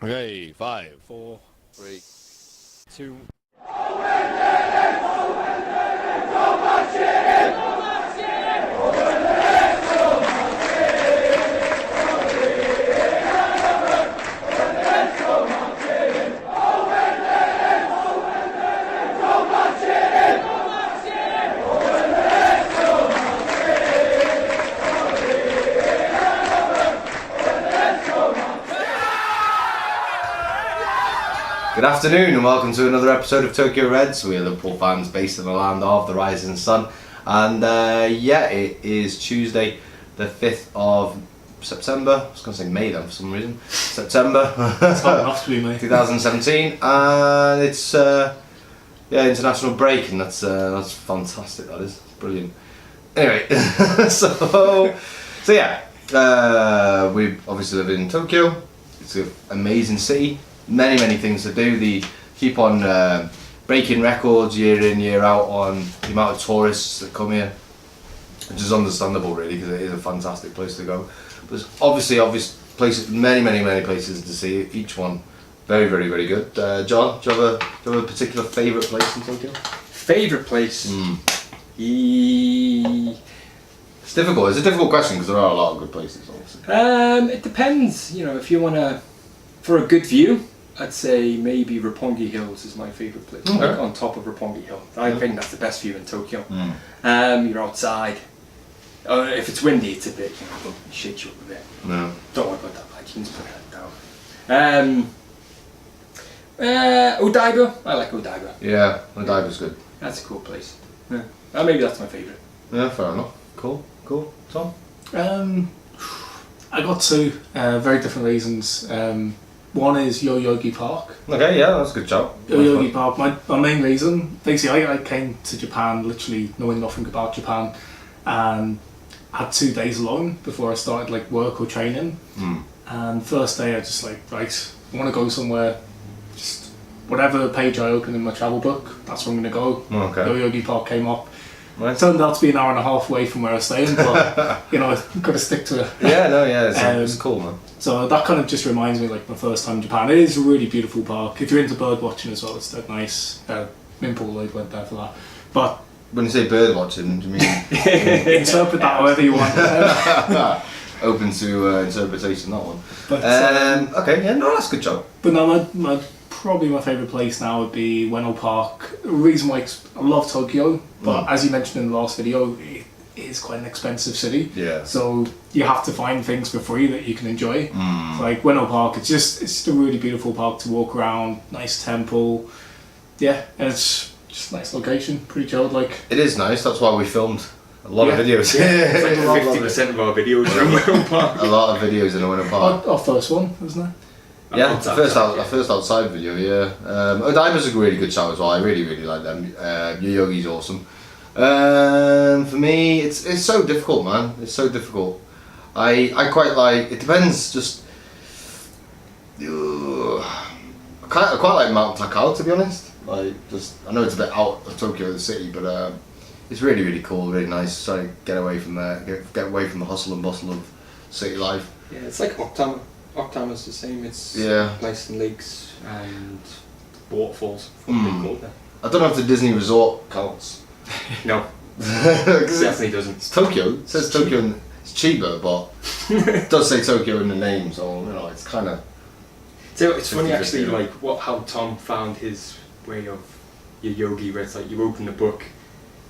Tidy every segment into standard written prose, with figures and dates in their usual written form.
Okay, 5, 4, 3, 2. Good afternoon and welcome to another episode of Tokyo Reds. We are Liverpool fans based in the land of the rising sun, and it is Tuesday the 5th of September. I was going to say May then for some reason. September It's not enough to be May. 2017, and it's international break, and that's fantastic. That is brilliant. Anyway, we obviously live in Tokyo. It's an amazing city. Many things to do. They keep on breaking records year in, year out on the amount of tourists that come here, which is understandable really, because it is a fantastic place to go. But there's obvious places, many places to see. Each one very good. John, do you have a particular favourite place in Tokyo? Favourite place? It's difficult. It's a difficult question because there are a lot of good places, obviously. It depends. You know, if you wanna, for a good view, I'd say maybe Roppongi Hills is my favourite place. Okay. Like on top of Roppongi Hill. I think that's the best view in Tokyo. You're outside. If it's windy, it's a bit, it'll shake you up a bit. No. Don't worry about that. You can just put that down. Odaiba. I like Odaiba. Yeah, Odaiba's good. That's a cool place. Yeah. Maybe that's my favourite. Yeah, fair enough. Cool. Tom? I got two very different reasons. One is Yoyogi Park. Okay, yeah, that's a good job. Yoyogi Park, my main reason, basically I came to Japan literally knowing nothing about Japan and had 2 days alone before I started like work or training. And first day I just like, right, I want to go somewhere, just whatever page I open in my travel book, that's where I'm going to go. Okay. Yoyogi Park came up. Right. It turned out to be an hour and a half away from where I was staying, but you know, I've got to stick to it. It's cool, man. So that kind of just reminds me like my first time in Japan. It is a really beautiful park. If you're into bird watching as well, it's dead nice. Liverpool Low went there for that. But When you say bird watching, do you mean interpret that however you want. open to interpretation, that one? But, okay, yeah, no, that's a good job. But no, probably my favourite place now would be Ueno Park. The reason why I love Tokyo, but as you mentioned in the last video, it is quite an expensive city. Yeah. So you have to find things for free that you can enjoy. So like Ueno Park, it's just a really beautiful park to walk around. Nice temple. Yeah, and it's just a nice location. Pretty chilled, like. It is nice. That's why we filmed a lot of videos. It's like 50% of our videos are in Ueno Park. A lot of videos in Ueno Park. Our first one, wasn't it? Yeah, first outside video. Yeah, Odaiba's a really good show as well. I really like them. Yoyogi's awesome. For me, it's so difficult, man. It's so difficult. I quite like. It depends. Just I quite like Mount Takao, to be honest. Like, I know it's a bit out of Tokyo, the city, but it's really cool, really nice. Try to get away from there, get away from the hustle and bustle of city life. Yeah, it's like Octama. Octama's the same. It's nice and lakes and waterfalls. What they call them. I don't know if the Disney Resort counts. No, definitely doesn't. It's Tokyo. It says Tokyo. And it's Chiba, but it does say Tokyo in the name, so you know it's kind of. So it's funny actually, like how Tom found his way of your yogi, where it's like you open the book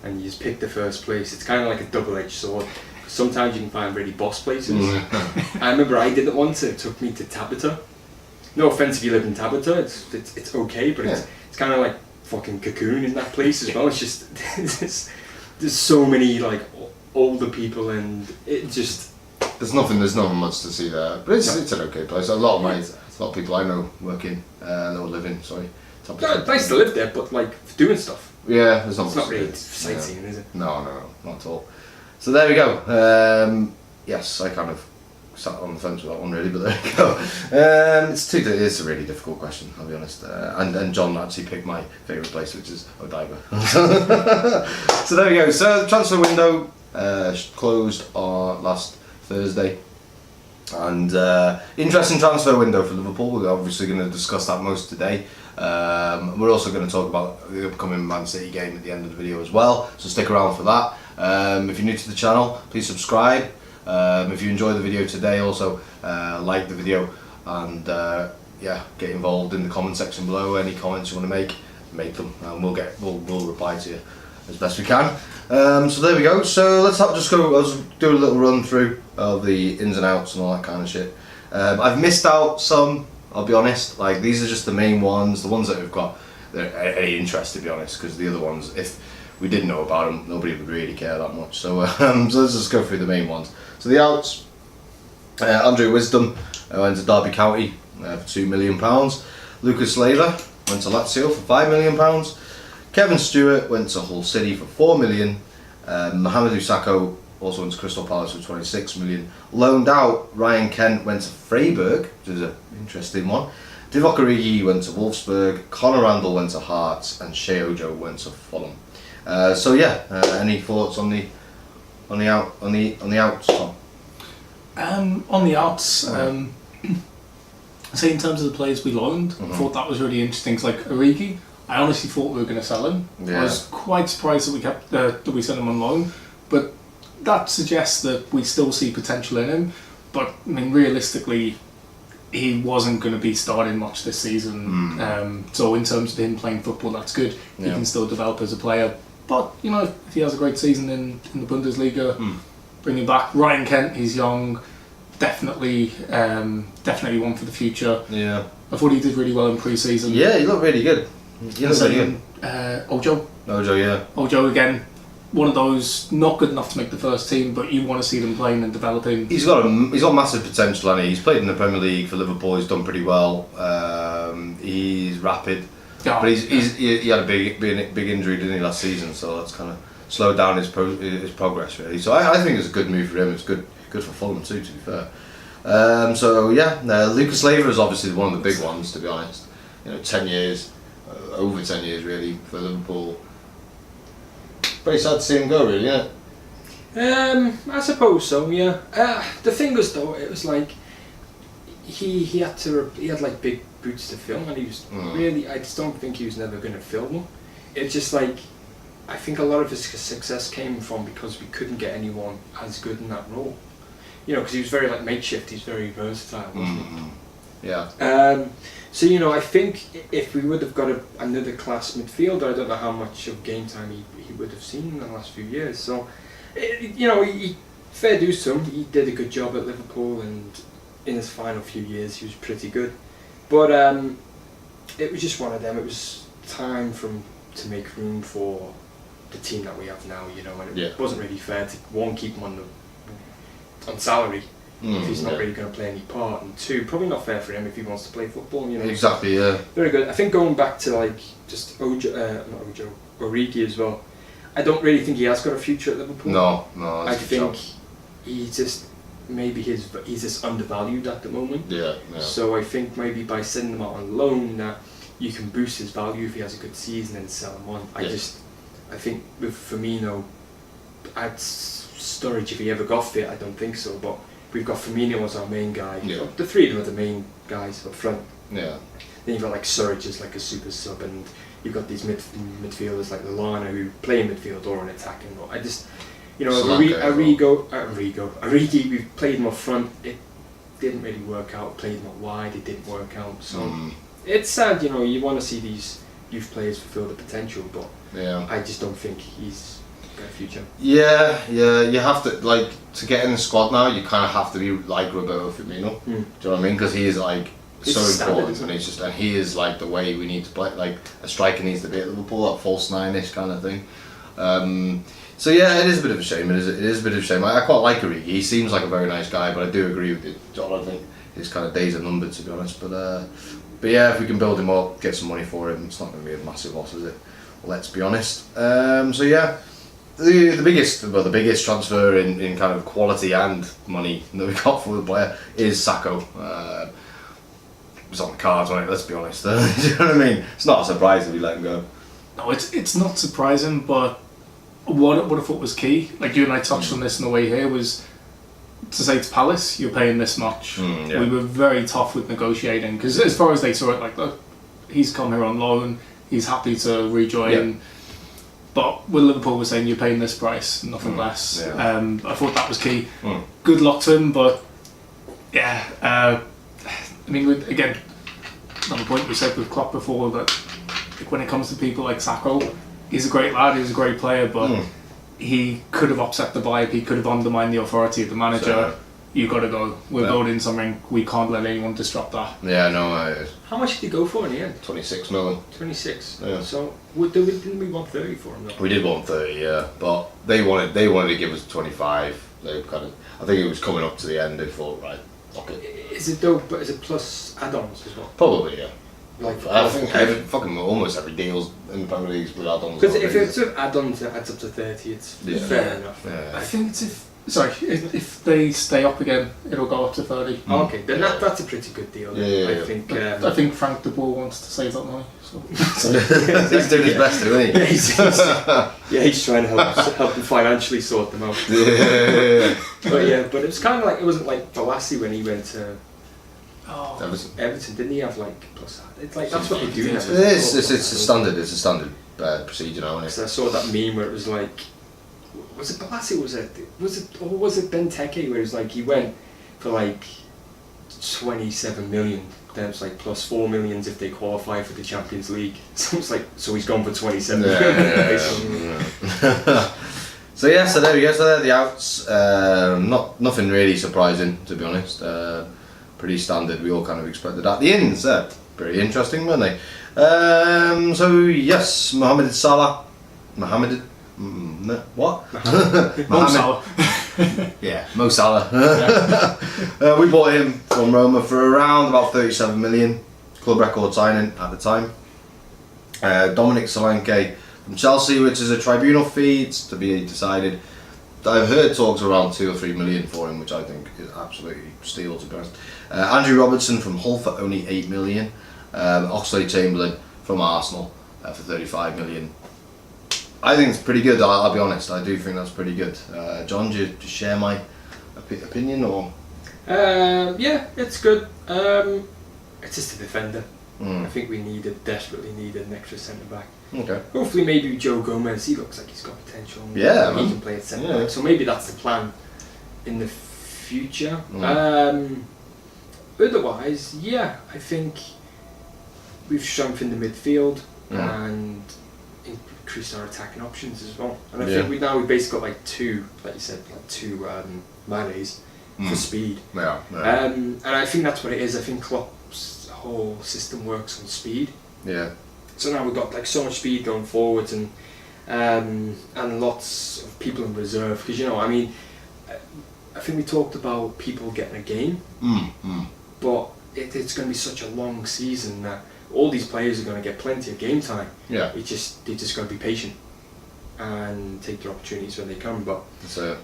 and you just pick the first place. It's kind of like a double-edged sword. Sometimes you can find really boss places. I remember I did it once. It took me to Tabata. No offense if you live in Tabata, it's okay, but it's kind of like fucking Cocoon in that place as well. It's just there's so many like older people and it just there's not much to see there, but it's an okay place. A lot of people I know working or living. Sorry, Tabata. Nice to live there, but like for doing stuff. Yeah, there's not. It's not really sightseeing, is it? No, not at all. So there we go. Yes, I kind of sat on the fence with that one really, but there we go. It's a really difficult question, I'll be honest. And John actually picked my favourite place, which is Odaiba. So there we go. So the transfer window closed last Thursday. And interesting transfer window for Liverpool. We're obviously going to discuss that most today. We're also going to talk about the upcoming Man City game at the end of the video as well, so stick around for that. If you're new to the channel, please subscribe. If you enjoyed the video today, also like the video, and yeah, get involved in the comment section below. Any comments you want to make them, and we'll reply to you as best we can. So there we go. So let's do a little run through of the ins and outs and all that kind of shit. I've missed out some, I'll be honest. Like, these are just the main ones, the ones that have got any interest, to be honest, because the other ones, if we didn't know about them, nobody would really care that much. So, so let's just go through the main ones. So the outs, Andre Wisdom went to Derby County for £2 million. Lucas Leiva went to Lazio for £5 million. Kevin Stewart went to Hull City for £4 million. Mohamedou Sakho also went to Crystal Palace for £26 million. Loaned out, Ryan Kent went to Freiburg, which is an interesting one. Divock Origi went to Wolfsburg. Conor Randall went to Hearts, and Shea Ojo went to Fulham. So yeah, any thoughts on the outs, Tom? On the outs, say in terms of the players we loaned, I thought that was really interesting. Cause like Origi, I honestly thought we were going to sell him. Yeah. I was quite surprised that we sent him on loan, but that suggests that we still see potential in him. But I mean, realistically, he wasn't going to be starting much this season. So in terms of him playing football, that's good. He can still develop as a player. But you know, if he has a great season in the Bundesliga, bring him back. Ryan Kent, he's young, definitely one for the future. Yeah, I thought he did really well in pre-season. yeah, he looked really good. Ojo again, one of those not good enough to make the first team, but you want to see them playing and developing. He's got massive potential, and he's played in the Premier League for Liverpool. He's done pretty well. He's rapid, but he had a big injury, didn't he, last season? So that's kind of slowed down his progress really. So I think it's a good move for him. It's good for Fulham too, to be fair. So yeah, Lucas Leiva is obviously one of the big ones, to be honest. You know, 10 years. Over 10 years really for Liverpool. Very sad to see him go, really, isn't it? I suppose so. Yeah. The thing was though, it was like he had like big boots to fill, and he was really. I just don't think he was never going to fill them. It's just like, I think a lot of his success came from because we couldn't get anyone as good in that role. You know, because he was very like makeshift. He's very versatile, wasn't he? Yeah. So you know, I think if we would have got another class midfielder, I don't know how much of game time he would have seen in the last few years. So, you know, fair dues to him. He did a good job at Liverpool, and in his final few years, he was pretty good. But it was just one of them. It was time to make room for the team that we have now. You know, and it wasn't really fair to keep him on salary. If he's not really going to play any part, and two, probably not fair for him if he wants to play football. You know, exactly. Yeah. Very good. I think going back to like just Origi as well. I don't really think he has got a future at Liverpool. No. I think he's just he's just undervalued at the moment. Yeah. So I think maybe by sending him out on loan, that you can boost his value if he has a good season and sell him on. I think with Firmino, at Sturridge, if he ever got fit, I don't think so, but we've got Firmino as our main guy. Yeah. The three of them are the main guys up front. Yeah. Then you've got like Sturridge as like a super sub, and you've got these midfielders like Lallana who play in midfield or an attacking role. I just, you know, Origi, we've played him up front. It didn't really work out. Played him up wide. It didn't work out. So it's sad, you know. You want to see these youth players fulfill the potential, but I just don't think he's got a future. Yeah, you have to, like, to get in the squad now, you kind of have to be like Roberto Firmino. Do you know what I mean? Because he is like so important, and he is like the way we need to play. Like a striker needs to be at Liverpool, that false nine-ish kind of thing. So yeah, it is a bit of a shame. It is a bit of a shame. I quite like Origi. He seems like a very nice guy, but I do agree with you, John. I think his kind of days are numbered, to be honest. But yeah, if we can build him up, get some money for him, it's not going to be a massive loss, is it? Let's be honest. So yeah. The biggest transfer in kind of quality and money that we got for the player is Sakho. It was on the cards, right? Let's be honest. Do you know what I mean? It's not a surprise that we let him go. No, it's not surprising, but what I thought was key, like you and I touched on this in the way here, was to say to Palace, you're paying this much. Yeah. We were very tough with negotiating because as far as they saw it, like, look, he's come here on loan, he's happy to rejoin. Yeah. But with Liverpool, we're saying you're paying this price, nothing less. Yeah. I thought that was key. Good luck to him, but yeah, I mean, again, another point we said with Klopp before, that like, when it comes to people like Sacco, he's a great lad, he's a great player, but he could have upset the vibe, he could have undermined the authority of the manager. So, you got to go. We're building something. We can't let anyone disrupt that. Yeah, no. How much did he go for in the end? 26 million. 26. Yeah. So didn't we want 30 for him though? We did want 30, yeah, but they wanted to give us 25. They kind of, I think it was coming up to the end. They thought, right, okay. Is it though? But is it plus add-ons as well? Probably, yeah. Like I think fucking almost every deal's in the Premier League with add-ons. because if it's an add-ons that adds up to 30, it's fair enough. Yeah. I think it's if they stay up again, it'll go up to 30. Okay, then that's a pretty good deal. Then. Yeah. I think. I think Frank de Boer wants to save that money. So. He's doing his best, isn't he? He's trying to help them financially sort them out. Yeah. But it's kind of like it wasn't like Balassi when he went to Everton, didn't he have like plus? It's like that's what they do. It's a standard. It's a standard procedure now, isn't it? So I saw that meme where it was like, was it Balassi? Was it Benteke? Where it was like he went for like 27 million. Then it's like plus 4 million if they qualify for the Champions League. So it's like he's gone for 27 million. So there we go. So there are the outs. Nothing really surprising, to be honest. Pretty standard. We all kind of expected that. The ins, pretty interesting, weren't they? So yes, Mohamed Salah. What? Mo Salah. Yeah, Mo Salah. We bought him from Roma for around about 37 million. Club record signing at the time. Dominic Solanke from Chelsea, which is a tribunal fee. It's to be decided. I've heard talks around 2 or 3 million for him, which I think is absolutely steal, to be honest. Andrew Robertson from Hull for only 8 million. Oxlade-Chamberlain from Arsenal for 35 million. I think it's pretty good. I'll be honest. I do think that's pretty good. John, do you share my opinion or? Yeah, it's good. It's just a defender. I think we desperately needed an extra centre back. Okay. Hopefully, maybe Joe Gomez. He looks like he's got potential. Yeah, he can play at centre back. So maybe that's the plan in the future. Otherwise, yeah, I think we've strengthened the midfield and increased our attacking options as well. And I think we basically got like two Manes for speed. Yeah. And I think that's what it is. I think Klopp's whole system works on speed. Yeah. So now we've got like so much speed going forwards and lots of people in reserve. Because I think we talked about people getting a game, but it's going to be such a long season that all these players are going to get plenty of game time. Yeah. They just got to be patient and take their opportunities when they come. But So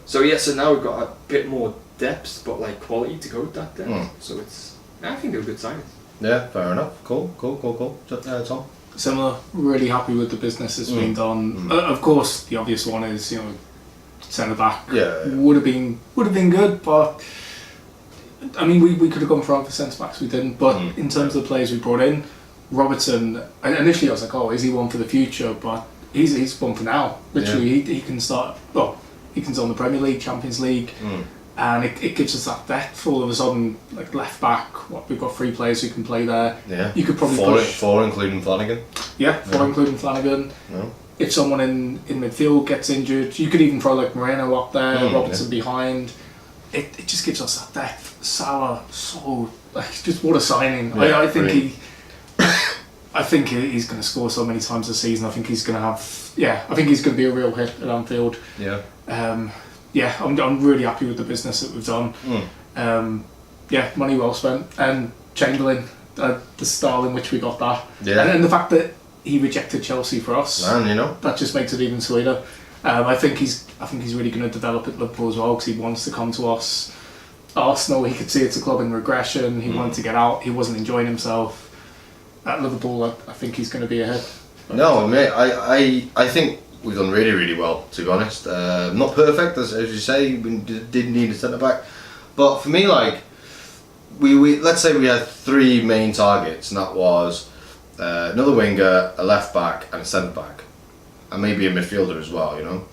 now we've got a bit more depth, but like quality to go with that depth. So I think they're good signings. Yeah, fair enough. Cool. Tom? Similar. Really happy with the business that's been done. Of course, the obvious one is centre back. Yeah. Would have been good, but I mean we could have gone for other centre backs. We didn't. But in terms of the players we brought in, Robertson. Initially, I was like, oh, is he one for the future? But he's one for now. Literally, he can start. Well, he can start in the Premier League, Champions League. And it gives us that depth. All of a sudden, like left back, we've got 3 players who can play there. Yeah. You could probably four including Flanagan. Yeah, 4 including Flanagan. No. If someone in midfield gets injured, you could even throw like Moreno up there, Robertson behind. It just gives us that depth. Salah, so just what a signing. Yeah, I think I think he's going to score so many times this season. I think he's going to have. Yeah, I think he's going to be a real hit at Anfield. Yeah. I'm really happy with the business that we've done. Money well spent. And Chamberlain, the style in which we got that, and the fact that he rejected Chelsea for us, that just makes it even sweeter. I think he's really going to develop at Liverpool as well because he wants to come to us. Arsenal, he could see it's a club in regression. He wanted to get out. He wasn't enjoying himself. At Liverpool, I think he's going to be ahead. No, mate, I think we've done really, really well, to be honest. Not perfect, as you say, we did need a centre back, But for me, like, we let's say we had 3 main targets, and that was another winger, a left back, and a centre back, and maybe a midfielder as well. You know,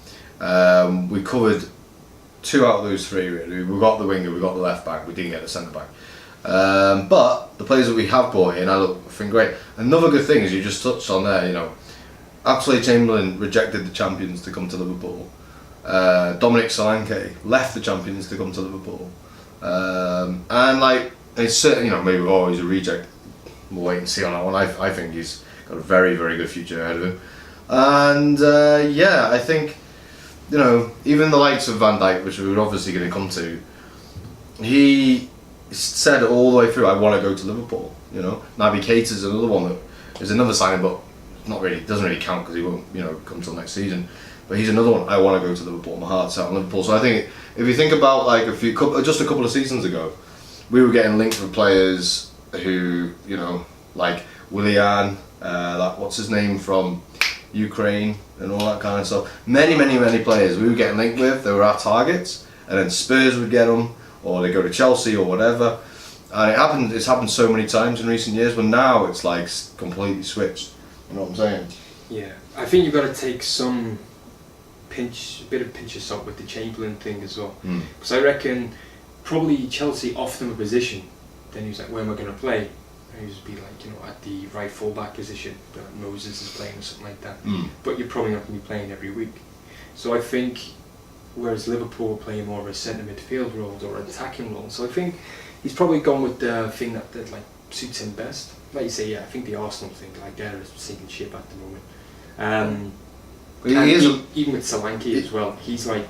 we covered 2 out of those 3. Really, we got the winger, we got the left back, we didn't get the centre back. But the players that we have brought in, I think great. Another good thing is you just touched on there. You know, Oxlade-Chamberlain rejected the champions to come to Liverpool. Dominic Solanke left the champions to come to Liverpool. And like, it's certain, you know, maybe he's a reject. We'll wait and see on that one. I think he's got a very, very good future ahead of him. And yeah, I think, you know, even the likes of Van Dijk, which we're obviously going to come to, he said all the way through, I want to go to Liverpool. You know, Naby Keita's another one that is another signing, but not really, doesn't really count because he won't, you know, come till next season. But he's another one. I want to go to Liverpool. My heart's set on Liverpool. So I think if you think about like just a couple of seasons ago, we were getting linked with players who, you know, like Willian, like what's his name from Ukraine and all that kind of stuff. Many players we were getting linked with. They were our targets, and then Spurs would get them, or they go to Chelsea or whatever. And it's happened so many times in recent years, but now it's like completely switched. You know what I'm saying? Yeah, I think you've got to take a bit of pinch of salt with the Chamberlain thing as well. Because I reckon probably Chelsea offered him a position, then he was like, where am I going to play? And he would be like, you know, at the right full-back position that Moses is playing or something like that. But you're probably not going to be playing every week. So I think, whereas Liverpool play more of a centre midfield role or attacking role, so I think he's probably gone with the thing that like suits him best. Like you say, yeah, I think the Arsenal thing, like they're a sinking ship at the moment. Even with Solanke as well, he's like,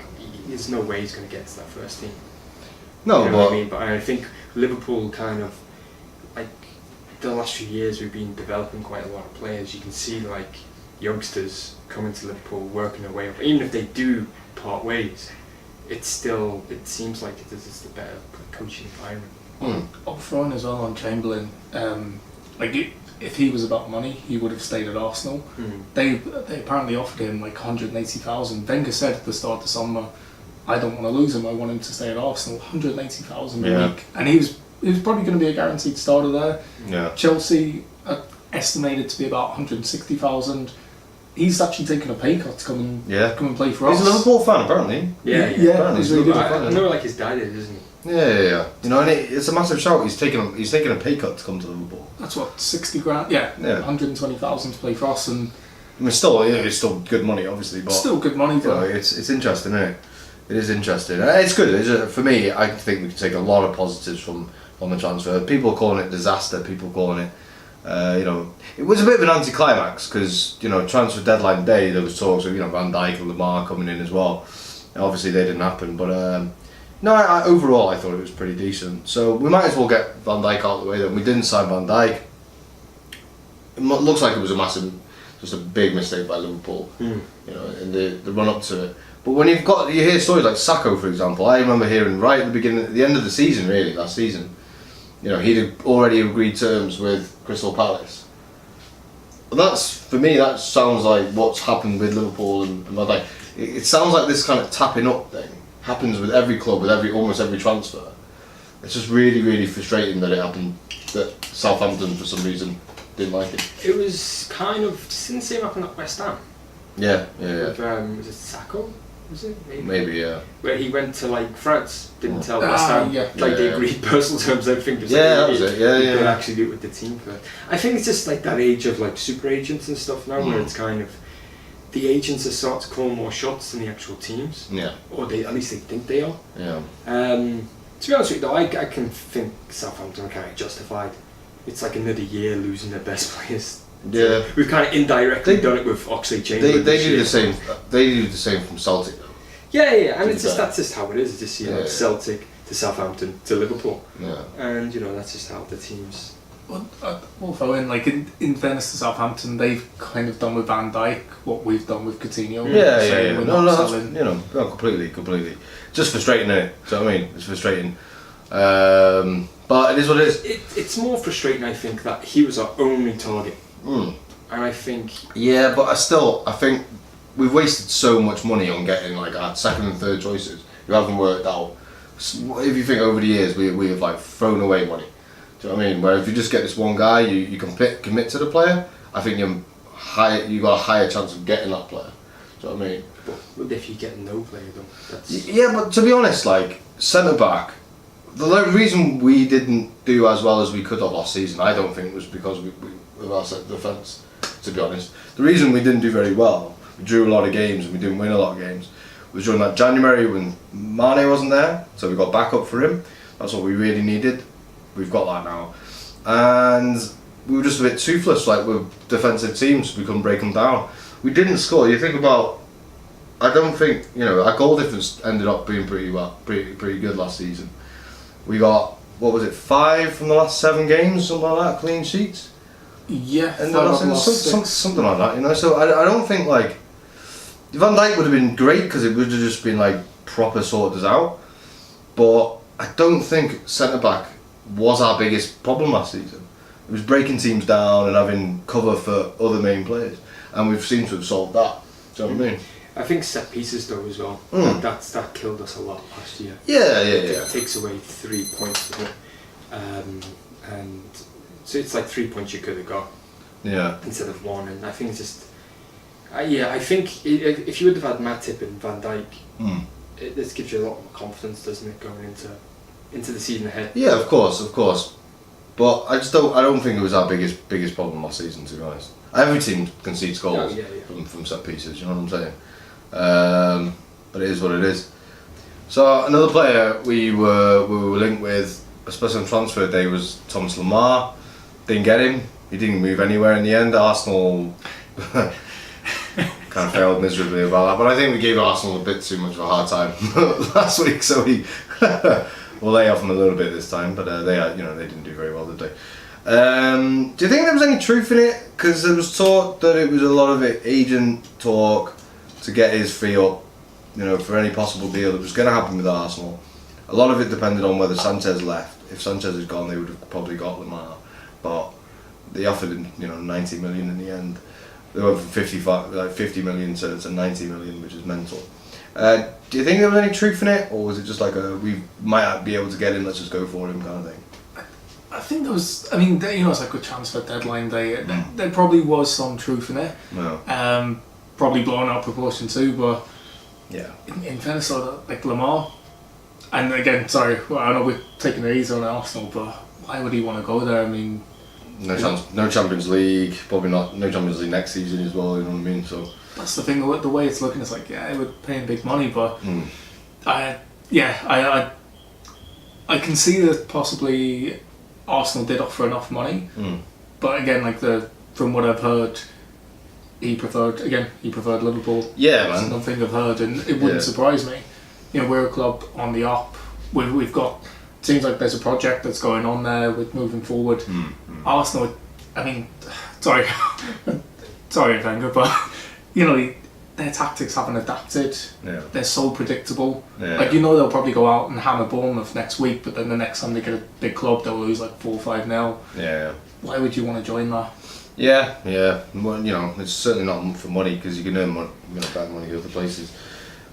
there's no way he's going to get to that first team. No, you know what I mean? But I think Liverpool kind of, like, the last few years we've been developing quite a lot of players. You can see like youngsters coming to Liverpool, working their way up. Even if they do part ways, it seems like it's the better coaching environment. Up front as well on Chamberlain, if he was about money, he would have stayed at Arsenal. They apparently offered him like 180,000. Wenger said at the start of the summer, I don't want to lose him, I want him to stay at Arsenal. 180,000 a week, and he was probably going to be a guaranteed starter there. Yeah. Chelsea are estimated to be about 160,000. He's actually taken a pay cut to come and play for us. He's a Liverpool fan, apparently. Yeah. Apparently He's really good. I know, like his dad is, isn't he? Yeah. You know, and it's a massive shout. He's taking a pay cut to come to Liverpool. That's what, 60 grand? Yeah. 120,000 to play for us, and I mean, it's still good money, obviously, but still good money. You know, it's interesting, isn't it? It is interesting. It's good. For me, I think we can take a lot of positives from the transfer. People are calling it disaster. People are calling it, you know, it was a bit of an anticlimax because, you know, transfer deadline day there was talks of, you know, Van Dijk and Lamar coming in as well. And obviously they didn't happen, but no, overall I thought it was pretty decent. So we might as well get Van Dijk out of the way then. We didn't sign Van Dijk. It looks like it was just a big mistake by Liverpool, you know, in the run up to it. But when you hear stories like Sacco, for example, I remember hearing right at the end of the season, really, last season, you know, he'd already agreed terms with Crystal Palace. But for me, that sounds like what's happened with Liverpool and Van Dijk. It sounds like this kind of tapping up thing happens with every club, with almost every transfer. It's just really, really frustrating that it happened, that Southampton, for some reason, didn't like it. It was kind of, didn't the same happen at West Ham? Yeah. With, was it Sacco? Was it? Maybe, yeah. Where he went to like France, didn't tell West Ham, they agreed personal terms, everything. Just that was it. You could actually do it with the team. But I think it's just like that age of like super agents and stuff now, where it's kind of the agents are starting to call more shots than the actual teams. Yeah. Or at least they think they are. Yeah. To be honest with you though, I can think Southampton are kind of justified. It's like another year losing their best players. Yeah. We've kind of indirectly done it with Oxlade-Chamberlain. They do the same. They do the same from Celtic though. Yeah, and that's just how it is. It's just Celtic to Southampton to Liverpool. Yeah. And you know that's just how the teams. Well, also in fairness to Southampton, they've kind of done with Van Dijk what we've done with Coutinho. Yeah. No, that's, completely. Just frustrating, isn't it? Do you know what I mean? It's frustrating. But it is what it is. It's more frustrating, I think, that he was our only target. And I think. Yeah, but I think we've wasted so much money on getting like our second and third choices who haven't worked out. If you think over the years, we have like thrown away money. Do you know what I mean? Where if you just get this one guy, you commit to the player. I think you got a higher chance of getting that player. Do you know what I mean? But if you get no player though, that's... Yeah, but to be honest, like centre back, the reason we didn't do as well as we could have last season, I don't think was because we of our defence. To be honest, the reason we didn't do very well, we drew a lot of games and we didn't win a lot of games, was during that January when Mane wasn't there, so we got backup for him. That's what we really needed. We've got that now, and we were just a bit toothless. Like with defensive teams, we couldn't break them down. We didn't score. You think about, I don't think our goal difference ended up being pretty good last season. We got, what was it, 5 from the last 7 games, something like that, clean sheets. Yeah, And something like that, So I don't think like Van Dijk would have been great because it would have just been like proper sorted out. But I don't think centre back was our biggest problem last season. It was breaking teams down and having cover for other main players, and we've seemed to have solved that. Do you know what I mean? I think set pieces though as well. That killed us a lot last year. Yeah. It takes away 3 points from it, and so it's like 3 points you could have got. Yeah. Instead of 1, and I think it's just. I think if you would have had Matip and Van Dijk, this gives you a lot more confidence, doesn't it, going into the season ahead? Yeah, of course. But I don't think it was our biggest problem last season, to be honest. Every team concedes goals from set pieces. You know what I'm saying? But it is what it is. So another player we were linked with, especially on transfer day, was Thomas Lemar. Didn't get him. He didn't move anywhere in the end. Arsenal kind of failed miserably about that. But I think we gave Arsenal a bit too much of a hard time last week, so we'll lay off them a little bit this time. But they didn't do very well, did they? Do you think there was any truth in it? Because there was talk that it was a lot of it agent talk to get his fee up, for any possible deal that was going to happen with Arsenal. A lot of it depended on whether Sanchez left. If Sanchez had gone, they would have probably got Lemar. But they offered him, 90 million in the end. They went from 50 million to 90 million, which is mental. Do you think there was any truth in it, or was it just like we might be able to get him, let's just go for him kind of thing? I think there was. I mean, it's like a transfer deadline day. There probably was some truth in it. No. Probably blown out of proportion too, but yeah. In fairness, like Lemar, and again, sorry, I know we're taking it easy on Arsenal, but why would he want to go there? I mean, no Champions League, probably not. No Champions League next season as well. You know what I mean? So that's the thing. The way it's looking, it's like we're paying big money, but I can see that possibly Arsenal did offer enough money, but again, from what I've heard, he preferred Liverpool. Yeah, That's man. another thing I've heard, and it wouldn't surprise me. We're a club on the up. We've got. Seems like there's a project that's going on there with moving forward. Arsenal, I mean, sorry, Wenger, but their tactics haven't adapted. Yeah. They're so predictable. Yeah. They'll probably go out and hammer Bournemouth next week, but then the next time they get a big club, they'll lose 4-5-0. Yeah. Why would you want to join that? Yeah. Well, it's certainly not for money because you can earn money, bad money other places.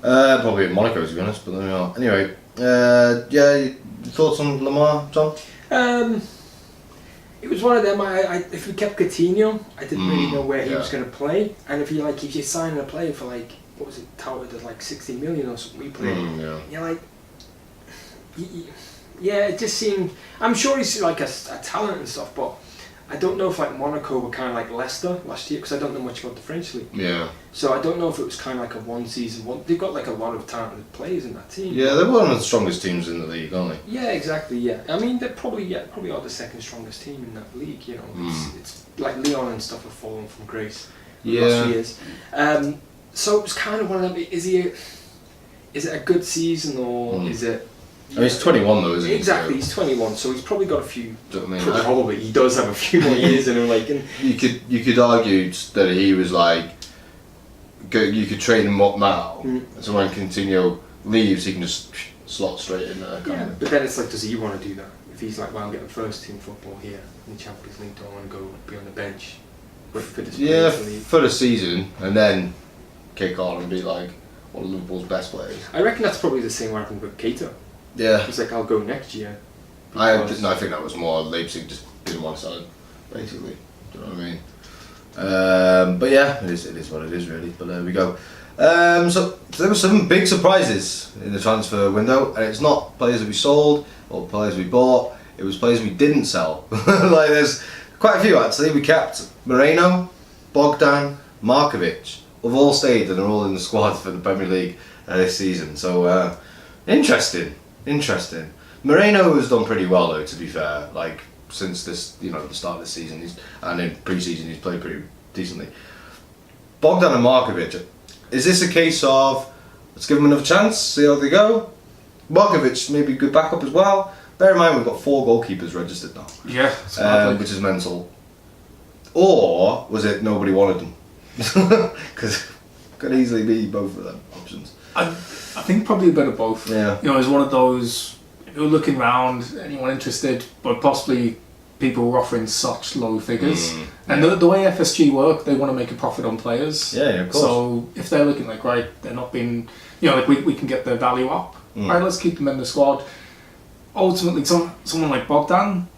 Probably at Monaco, to be honest. But anyway, your thoughts on Lemar, John? It was one of them. If we kept Coutinho, I didn't really know where he was going to play. And if you're signing a player for what was it, touted at 60 million or something, we played. You're it just seemed. I'm sure he's a talent and stuff, but I don't know if Monaco were kind of like Leicester last year, because I don't know much about the French league. Yeah. So I don't know if it was kind of like a one season one. They've got a lot of talented players in that team. Yeah, they're one of the strongest teams in the league, aren't they? Yeah, exactly. Yeah, I mean they're probably are the second strongest team in that league. It's like Lyon and stuff have fallen from grace in the last few years. So it was kind of one of them. Is it a good season or is it? I mean, he's 21 though, isn't he? Exactly, he's 21, so he's probably got a few. Do you know what I mean? Probably he does have a few more years in him. And you could argue that he was you could train him up now, so when Coutinho leaves, he can just slot straight in there. But then it's does he want to do that? If he's I'm getting first team football here in the Champions League, do I want to go be on the bench? For the season, and then kick on and be one of Liverpool's best players. I reckon that's probably the same what happened with Keita. Yeah. He's like, I'll go next year. I because- think that was more Leipzig just didn't want to sell him, basically. Do you know what I mean? But yeah, it is what it is, really. But there we go. So there were some big surprises in the transfer window, and it's not players that we sold or players we bought. It was players we didn't sell. Like there's quite a few actually. We kept Moreno, Bogdan, Markovic. Have all stayed and they're all in the squad for the Premier League this season. So interesting. Moreno has done pretty well though, to be fair. Like since this, the start of the season, and in pre-season he's played pretty decently. Bogdan and Markovic. Is this a case of let's give them another chance, see how they go? Markovic maybe good backup as well. Bear in mind we've got 4 goalkeepers registered now. Yeah, which is mental. Or was it nobody wanted them? Because could easily be both of them options. I think probably a bit of both. Yeah. It's one of those, if you're looking around, anyone interested, but possibly people were offering such low figures. And the way FSG work, they want to make a profit on players. Yeah, of course. So if they're looking like, right, they're not being, like we can get their value up, right, let's keep them in the squad. Ultimately, someone like Bogdan,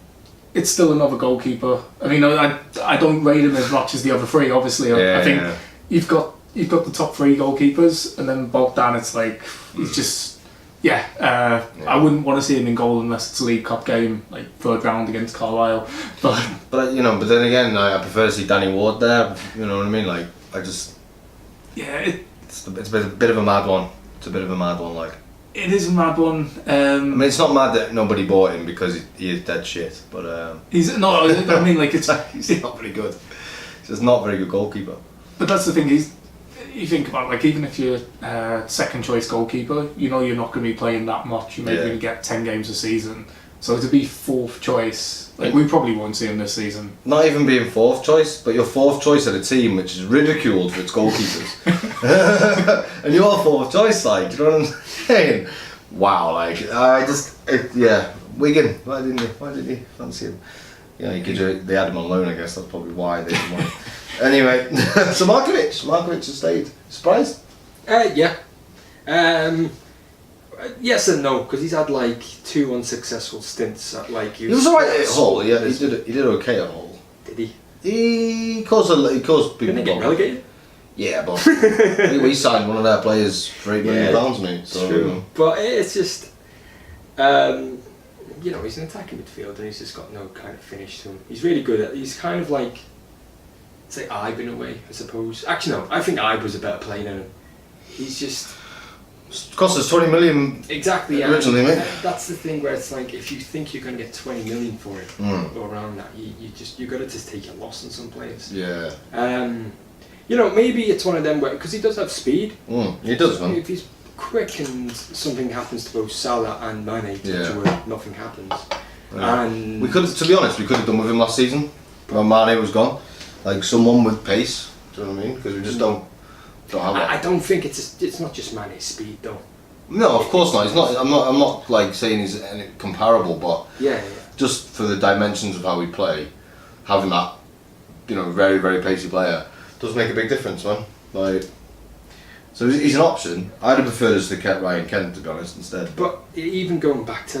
it's still another goalkeeper. I mean, I don't rate him as much as the other 3, obviously. I think you've got the top 3 goalkeepers, and then Bogdan, it's like, he's just, I wouldn't want to see him in goal unless it's a League Cup game, like 3rd round against Carlisle. But but then again, I prefer to see Danny Ward there. You know what I mean? Like I just it's a bit of a mad one. It's a bit of a mad one, like. It is a mad one. I mean, it's not mad that nobody bought him because he is dead shit, but he's no. I mean, like he's not very good. He's just not a very good goalkeeper. But that's the thing. You think about like even if you're second choice goalkeeper, you're not going to be playing that much. You may only get 10 games a season. So to be 4th choice, like we probably won't see him this season. Not even being 4th choice, but you're 4th choice at a team which is ridiculed for its goalkeepers, and you're 4th choice. Like, do you know what I'm saying? Wow, like Wigan. Why didn't you fancy him? They had him on loan. I guess that's probably why they didn't want him. Anyway, so Markovic has stayed. Surprised? Yeah. Yes and no, because he's had like 2 unsuccessful stints at like. He was alright at Hull. Yeah, he did okay at Hull. Did he? He caused people. Didn't he get relegated? Yeah, but we signed one of their players for £8 million, mate. So, true. But it's just, he's an attacking midfielder and he's just got no kind of finish to him. He's really good at. He's kind of like, say, Ibe in a way, I suppose. Actually, no. I think Ibe was a better player than him. He's just. Cost us 20 million. Exactly. Yeah. Originally, mate. That's the thing where it's like if you think you're going to get 20 million for it or around that, you got to just take a loss on some players. Yeah. Maybe it's one of them where because he does have speed. He does, man. If he's quick and something happens to both Salah and Mane, where nothing happens. And we could, to be honest, we could have done with him last season when Mane was gone. Like someone with pace. Do you know what I mean? Because we just don't have that. I don't think it's not just Mane's speed though. No, of course not. He's not. I'm not like saying he's comparable, but just for the dimensions of how we play, having that, very very pacey player does make a big difference, man. Like, so he's an option. I'd have preferred us to kept Ryan Kent, to be honest, instead. But even going back to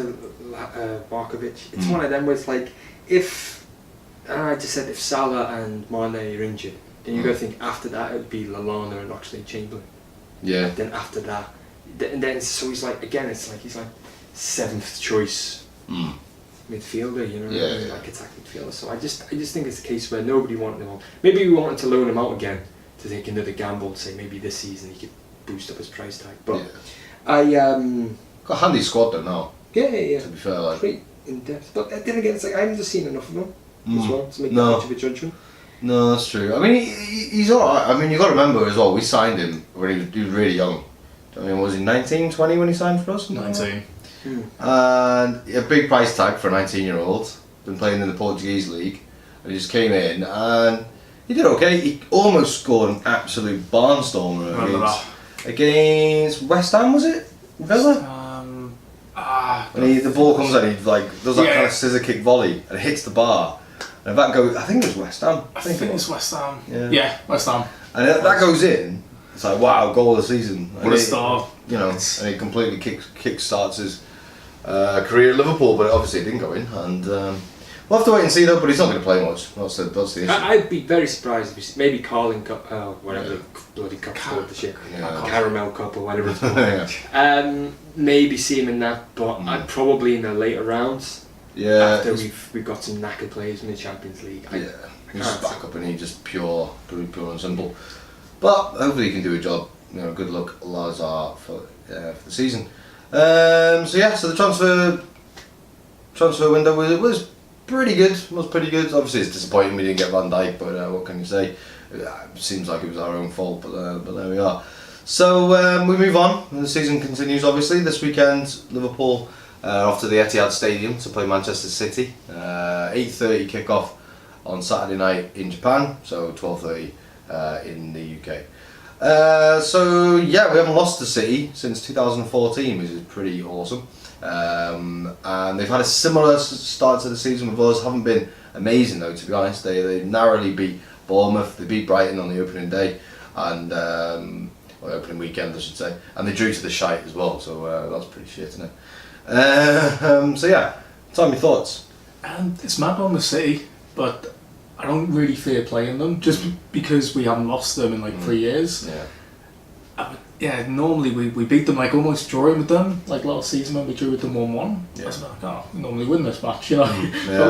Markovic, it's one of them where it's like if I just said if Salah and Mane are injured, then you got to think after that it would be Lallana and Oxlade-Chamberlain. Yeah. Then after that, and then so he's like again, it's like he's like 7th choice midfielder, like attack midfielder. So I just think it's a case where nobody wanted him on. Maybe we wanted to loan him out again to take another gamble and say maybe this season he could boost up his price tag. But got a handy squad though now. Yeah. To be fair, like pretty in depth. But then again, it's like I haven't just seen enough of him as well to make that much of a judgment. No, that's true. I mean, he's alright. I mean, you got to remember as well. We signed him when he was really young. I mean, was he 19, 20 when he signed for us? 19. And a big price tag for a 19-year-old. Been playing in the Portuguese league, and he just came in and he did okay. He almost scored an absolute barnstormer against West Ham, was it? Villa. And the ball comes out and he does that kind of scissor kick volley and hits the bar. And if that goes, I think it was West Ham. I think it was West Ham. Yeah, West Ham. And if that goes in, it's like wow, goal of the season. What a star! And he completely kick starts career at Liverpool, but obviously it didn't go in, and we'll have to wait and see though. But he's not going to play much. That's the issue. I'd be very surprised if maybe Carling Cup, whatever the bloody cup's called, the shit, Caramel Cup or whatever it's called. Maybe see him in that, but I'd probably in the later rounds. Yeah. After we've got some knackered players in the Champions League. He's just back up and he's just pure and simple. But hopefully he can do a job. Good luck, Lazar, for the season. So the transfer window was pretty good. Obviously, it's disappointing we didn't get Van Dijk, but what can you say? It seems like it was our own fault, but there we are. So we move on. The season continues. Obviously, this weekend Liverpool off to the Etihad Stadium to play Manchester City. 8:30 kickoff on Saturday night in Japan. So 12:30 in the UK. We haven't lost to City since 2014, which is pretty awesome. And they've had a similar start to the season with us. Haven't been amazing though, to be honest. They narrowly beat Bournemouth. They beat Brighton on the opening day, and or opening weekend, I should say. And they drew to the shite as well. So that's pretty shit, isn't it? Tell me your thoughts. It's mad on the City, but I don't really fear playing them just because we haven't lost them in like 3 years. Normally we beat them like almost drawing with them, like last season when we drew with them 1-1. I was like, we normally win this match, got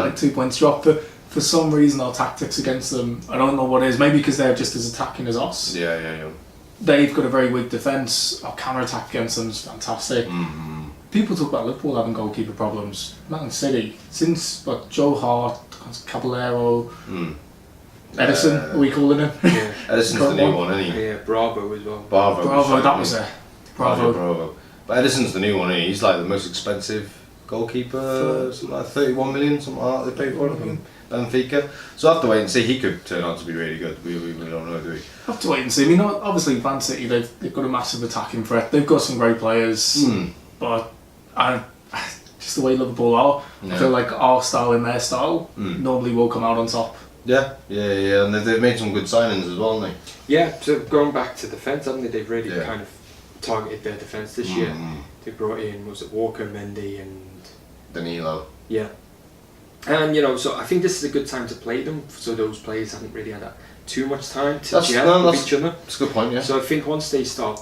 like 2 points dropped. But for some reason our tactics against them, I don't know what it is, maybe because they're just as attacking as us. They've got a very weak defence. Our counter-attack against them is fantastic. People talk about Liverpool having goalkeeper problems. Man City, since Joe Hart, Caballero, Edison, are we calling him? Yeah. Edison's the new one, isn't he? Yeah, Bravo as well. Bravo, that was it. Bravo. But Edison's the new one, isn't he? He's like the most expensive goalkeeper, something like 31 million, something like that they paid for him. Benfica. So I have to wait and see. He could turn out to be really good. We don't know, do we? Have to wait and see. I mean, obviously, Man City, they've got a massive attacking threat. They've got some great players, but just the way Liverpool are, I feel like our style and their style normally will come out on top. Yeah, and they've made some good signings as well, haven't they? Yeah, so going back to defence, haven't they? They've really kind of targeted their defence this year. They brought in, Walker, Mendy and Danilo. Yeah. And so I think this is a good time to play them, so those players haven't really had too much time to gel with each other. That's a good point, yeah. So I think once they start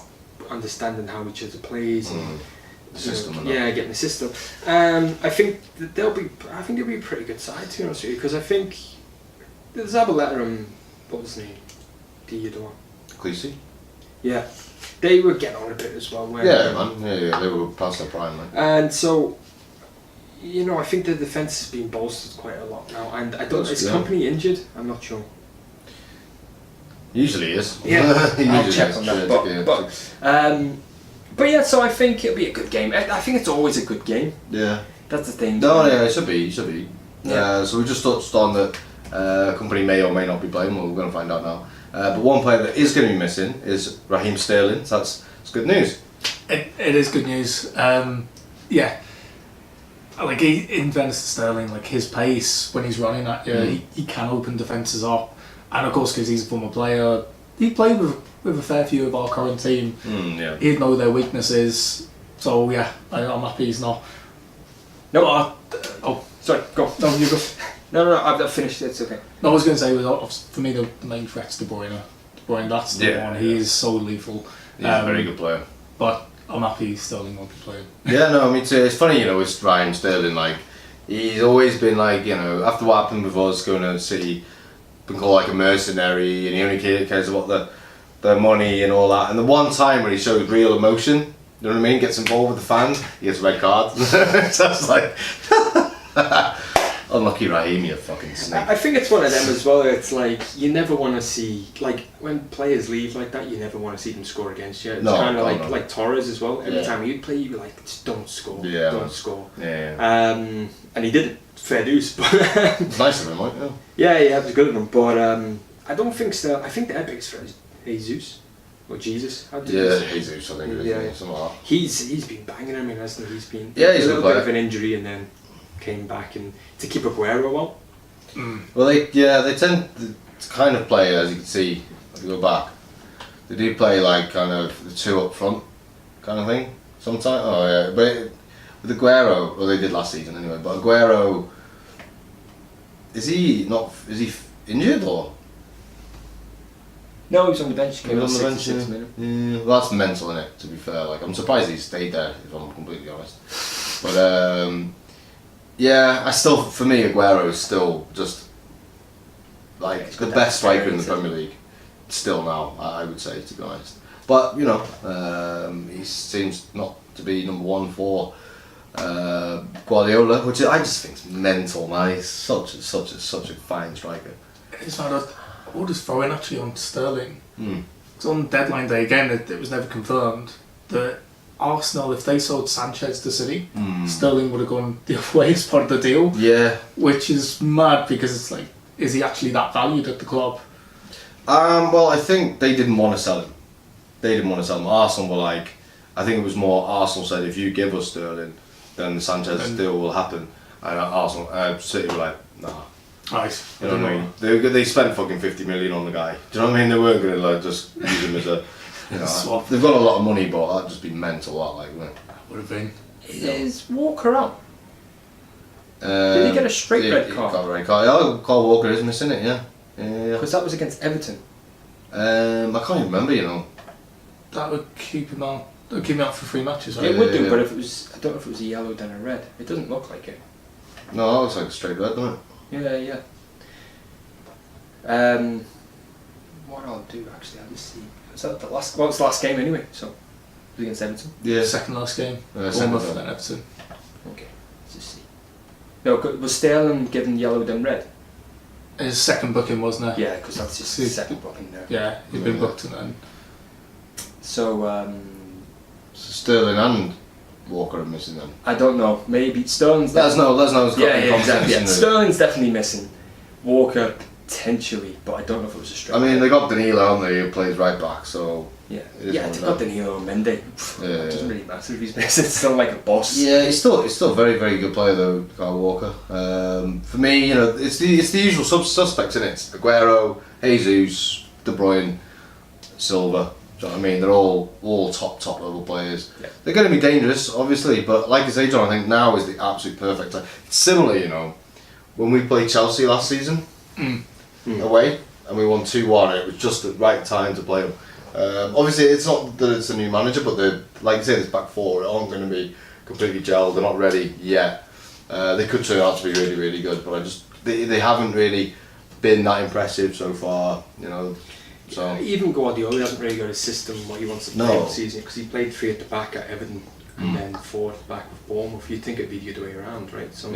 understanding how each other plays and the system, getting the system, I think they'll be a pretty good side, to be honest with you, because I think there's Zabaleta and what was his name, the other one, Cleese. Yeah, they were getting on a bit as well. They were past their prime, man. And so, I think the defence has been bolstered quite a lot now, and I don't. Is Company injured? I'm not sure. Usually is. Yeah, I'll check on that. But yeah, so I think it'll be a good game. I think it's always a good game. Yeah. That's the thing. No, yeah, it should be. Yeah. So we just touched on that. Company may or may not be playing. We're going to find out now. But one player that is going to be missing is Raheem Sterling. So that's good news. It is good news. Like in fairness to Sterling, like his pace when he's running at you, he can open defences up, and of course because he's a former player, he played with a fair few of our current team. He'd know their weaknesses, so I'm happy he's not. No, sorry, go. No, you go. No, I've finished. It's okay. No, I was going to say for me the main threat's De Bruyne. That's the one. He is so lethal. He's a very good player. But I'm happy Sterling won't be playing. Yeah, no, me too. It's funny, with Raheem Sterling, like, he's always been like, after what happened with us going to City, been called like a mercenary, and he only cares about the money and all that. And the one time when he showed real emotion, you know what I mean, gets involved with the fans, he gets a red card. So it's like, unlucky Raheem, you fucking snake. I think it's one of them as well. It's like you never want to see, like when players leave like that, you never want to see them score against you. It's kind of like Torres as well. Every time he'd play, you'd be like, just don't score, don't score. And he did it, fair dues. But it's nice of him, right? Yeah, it was good of him. But I don't think so. I think their biggest threat is Jesus. Or Jesus. Jesus, I think it is. Yeah. Something like that. He's been banging. I mean, hasn't he? He's been he's a little bit of an injury and then came back and to keep Aguero well. Well, they tend to kind of play, as you can see, if you go back, they do play like kind of the two up front kind of thing sometimes. But with Aguero, well they did last season anyway, but Aguero, is he injured or? No, he was on the bench. He was on the bench. Yeah, well, that's mental, isn't it? To be fair, like I'm surprised he stayed there. If I'm completely honest, but yeah, for me, Aguero is still just like the best striker in the Premier League. Still now, I would say, to be honest. But you know, he seems not to be number one for Guardiola, which I just think is mental, man. He's such a fine striker. It's not a. What is throwing actually on Sterling? It's on deadline day again. It was never confirmed that Arsenal, if they sold Sanchez to City, Sterling would have gone the other way as part of the deal. Yeah, which is mad because it's like, is he actually that valued at the club? Well, I think they didn't want to sell him. Arsenal were like, I think it was more Arsenal said, if you give us Sterling, then the Sanchez deal will happen. And Arsenal, City were like, nah. Right. You know what I mean? They spent fucking 50 million on the guy. Do you know what I mean? They weren't going to like just use him as a, you know, swap. They've got a lot of money, but that'd just be mental. That like, wouldn't it? Would have been. Is Walker out? Did he get a straight red card? He got a red card. Yeah, Kyle Walker is missing it. Yeah. Because that was against Everton. I can't even remember. You know. That would keep him out. That would keep him out for 3 matches, right? It would do, but if it was, I don't know if it was a yellow then a red. It doesn't look like it. No, that looks like a straight red, doesn't it? Yeah. What I'll do actually, I'll just see. Was that the last? Well, it's the last game anyway. So, it was against Everton. Yeah. Second last game. Second Bournemouth and Everton. Okay, let's just see. No, was Sterling given yellow then red? His second booking, wasn't it? Yeah, because that's just his second booking there. Yeah, he'd been booked and then. So, So Sterling and Walker are missing then. I don't know. Maybe Sterling's. Let us know. Yeah, exactly. Yeah. Sterling's definitely missing. Walker potentially, but I don't know if it was a straight. I mean, they got Danilo, haven't they? Who plays right back, so. Yeah, they got Danilo and Mendy. Yeah, It doesn't really matter if he's missing. It's still like a boss. Yeah, he's still a very, very good player though, Kyle Walker. For me, you know, it's the usual suspects, isn't it? It's Aguero, Jesus, De Bruyne, Silva. Do you know what I mean? They're all top level players. Yeah. They're going to be dangerous, obviously, but like I say, John, I think now is the absolute perfect time. It's similar, you know, when we played Chelsea last season away and we won 2-1. It was just the right time to play them. Obviously, it's not that it's a new manager, but like you say, this back four aren't going to be completely gelled. They're not ready yet. They could turn out to be really, really good, but they haven't really been that impressive so far. You know, so even Guardiola hasn't really got a system what he wants to play all season because he played 3 at the back at Everton and then 4 at the back with Bournemouth. You'd think it'd be the other way around, right? So